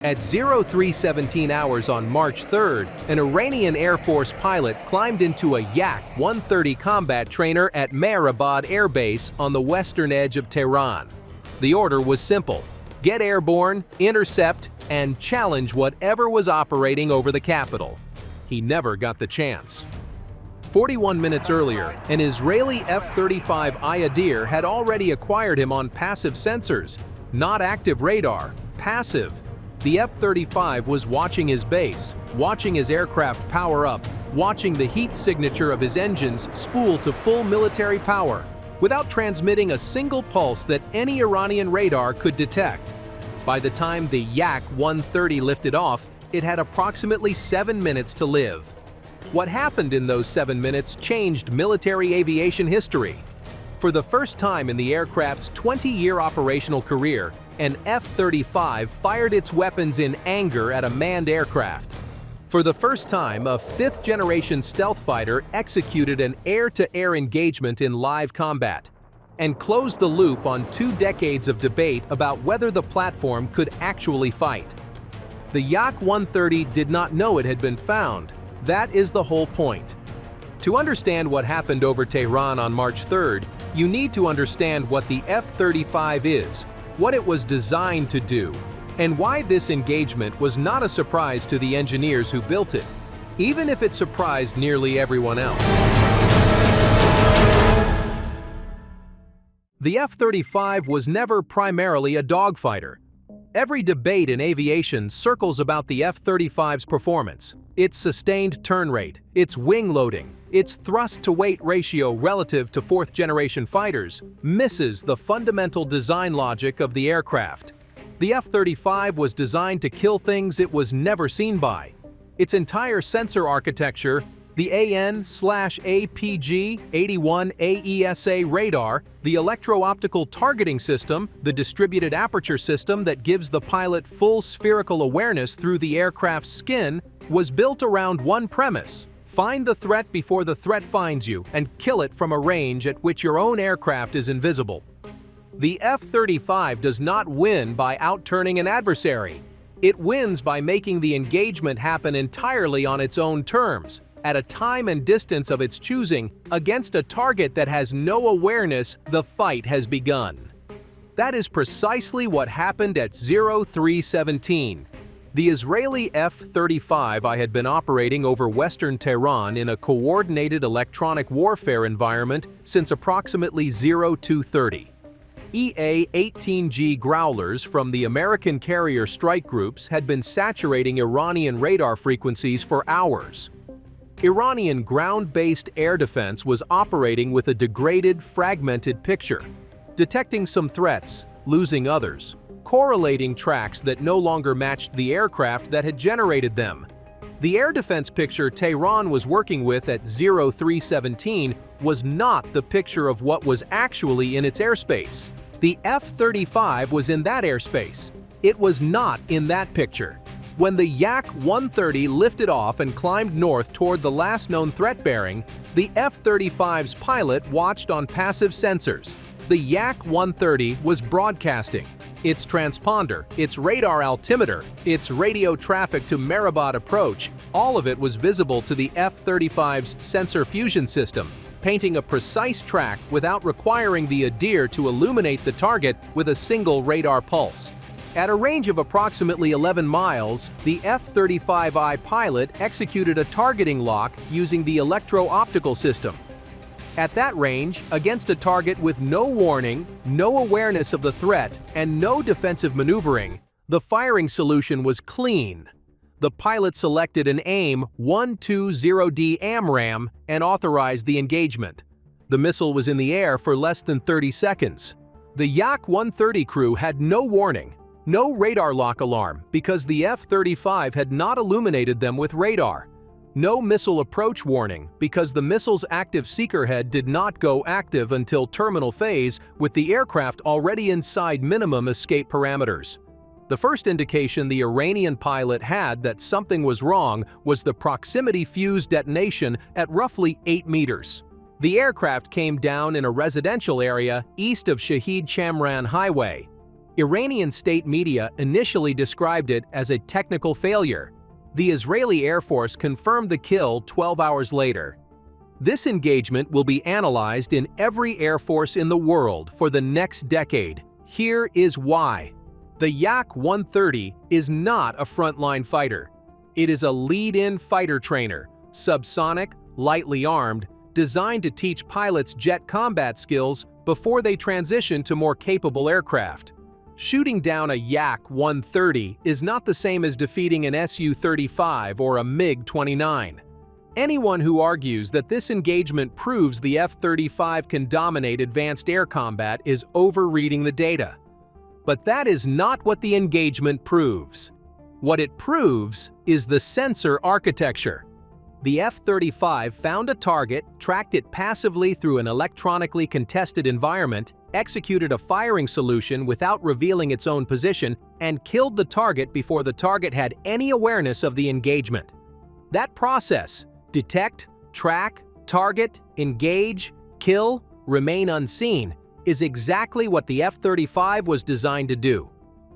At 0317 hours on March 3rd, an Iranian Air Force pilot climbed into a Yak-130 combat trainer at Merabad Air Base on the western edge of Tehran. The order was simple: get airborne, intercept, and challenge whatever was operating over the capital. He never got the chance. 41 minutes earlier, an Israeli F-35 Ayadir had already acquired him on passive sensors, not active radar, passive. The F-35 was watching his base, watching his aircraft power up, watching the heat signature of his engines spool to full military power, without transmitting a single pulse that any Iranian radar could detect. By the time the Yak-130 lifted off, it had approximately 7 minutes to live. What happened in those 7 minutes changed military aviation history. For the first time in the aircraft's 20-year operational career, an F-35 fired its weapons in anger at a manned aircraft. For the first time, a fifth-generation stealth fighter executed an air-to-air engagement in live combat, and closed the loop on 2 decades of debate about whether the platform could actually fight. The Yak-130 did not know it had been found. That is the whole point. To understand what happened over Tehran on March 3rd, you need to understand what the F-35 is, what it was designed to do, and why this engagement was not a surprise to the engineers who built it, even if it surprised nearly everyone else. The F-35 was never primarily a dogfighter. Every debate in aviation circles about the F-35's performance, its sustained turn rate, its wing loading, its thrust-to-weight ratio relative to fourth-generation fighters misses the fundamental design logic of the aircraft. The F-35 was designed to kill things it was never seen by. Its entire sensor architecture, the AN/APG-81 AESA radar, the electro-optical targeting system, the distributed aperture system that gives the pilot full spherical awareness through the aircraft's skin, was built around one premise: find the threat before the threat finds you and kill it from a range at which your own aircraft is invisible. The F-35 does not win by outturning an adversary. It wins by making the engagement happen entirely on its own terms, at a time and distance of its choosing, against a target that has no awareness the fight has begun. That is precisely what happened at 0317. The Israeli F-35 I had been operating over western Tehran in a coordinated electronic warfare environment since approximately 0230. EA-18G Growlers from the American carrier strike groups had been saturating Iranian radar frequencies for hours. Iranian ground-based air defense was operating with a degraded, fragmented picture, detecting some threats, losing others, correlating tracks that no longer matched the aircraft that had generated them. The air defense picture Tehran was working with at 0317 was not the picture of what was actually in its airspace. The F-35 was in that airspace. It was not in that picture. When the Yak-130 lifted off and climbed north toward the last known threat bearing, the F-35's pilot watched on passive sensors. The Yak-130 was broadcasting. Its transponder, its radar altimeter, its radio traffic to Merabad approach, all of it was visible to the F-35's sensor fusion system, painting a precise track without requiring the Adir to illuminate the target with a single radar pulse. At a range of approximately 11 miles, the F-35I pilot executed a targeting lock using the electro-optical system. At that range, against a target with no warning, no awareness of the threat, and no defensive maneuvering, the firing solution was clean. The pilot selected an AIM 120D AMRAAM and authorized the engagement. The missile was in the air for less than 30 seconds. The Yak-130 crew had no warning, no radar lock alarm because the F-35 had not illuminated them with radar. No missile approach warning because the missile's active seeker head did not go active until terminal phase with the aircraft already inside minimum escape parameters. The first indication the Iranian pilot had that something was wrong was the proximity fuse detonation at roughly 8 meters. The aircraft came down in a residential area east of Shahid Chamran Highway. Iranian state media initially described it as a technical failure. The Israeli Air Force confirmed the kill 12 hours later. This engagement will be analyzed in every Air Force in the world for the next decade. Here is why. The Yak-130 is not a frontline fighter. It is a lead-in fighter trainer, subsonic, lightly armed, designed to teach pilots jet combat skills before they transition to more capable aircraft. Shooting down a Yak-130 is not the same as defeating an Su-35 or a MiG-29. Anyone who argues that this engagement proves the F-35 can dominate advanced air combat is overreading the data. But that is not what the engagement proves. What it proves is the sensor architecture. The F-35 found a target, tracked it passively through an electronically contested environment, executed a firing solution without revealing its own position, and killed the target before the target had any awareness of the engagement. That process, detect, track, target, engage, kill, remain unseen, is exactly what the F-35 was designed to do.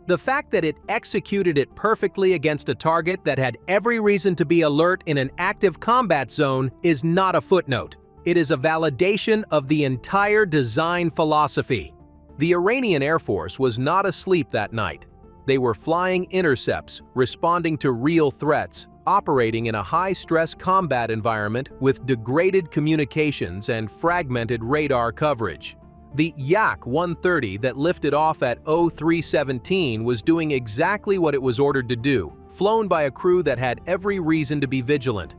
The fact that it executed it perfectly against a target that had every reason to be alert in an active combat zone is not a footnote. It is a validation of the entire design philosophy. The Iranian Air Force was not asleep that night. They were flying intercepts, responding to real threats, operating in a high-stress combat environment with degraded communications and fragmented radar coverage. The Yak-130 that lifted off at 0317 was doing exactly what it was ordered to do, flown by a crew that had every reason to be vigilant.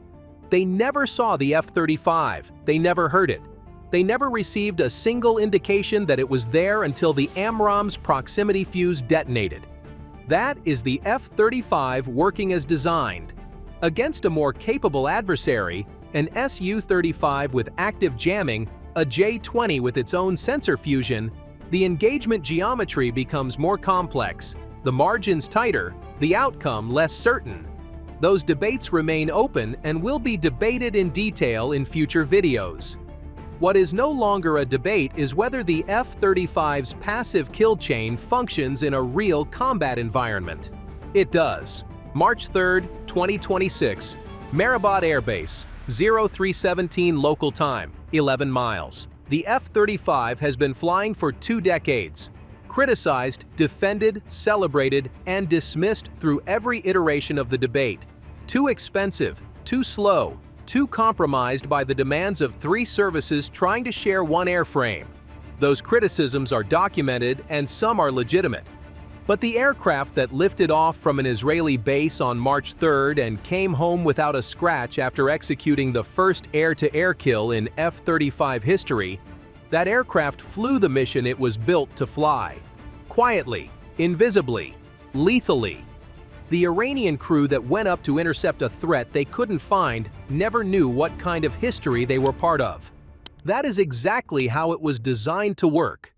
They never saw the F-35, they never heard it. They never received a single indication that it was there until the AMRAAM's proximity fuse detonated. That is the F-35 working as designed. Against a more capable adversary, an Su-35 with active jamming, a J-20 with its own sensor fusion, the engagement geometry becomes more complex, the margins tighter, the outcome less certain. Those debates remain open and will be debated in detail in future videos. What is no longer a debate is whether the F-35's passive kill chain functions in a real combat environment. It does. March 3, 2026, Merabad Air Base, 0317 local time, 11 miles. The F-35 has been flying for 2 decades. Criticized, defended, celebrated, and dismissed through every iteration of the debate. Too expensive, too slow, too compromised by the demands of 3 services trying to share one airframe. Those criticisms are documented and some are legitimate. But the aircraft that lifted off from an Israeli base on March 3rd and came home without a scratch after executing the first air-to-air kill in F-35 history, that aircraft flew the mission it was built to fly. Quietly, invisibly, lethally. The Iranian crew that went up to intercept a threat they couldn't find never knew what kind of history they were part of. That is exactly how it was designed to work.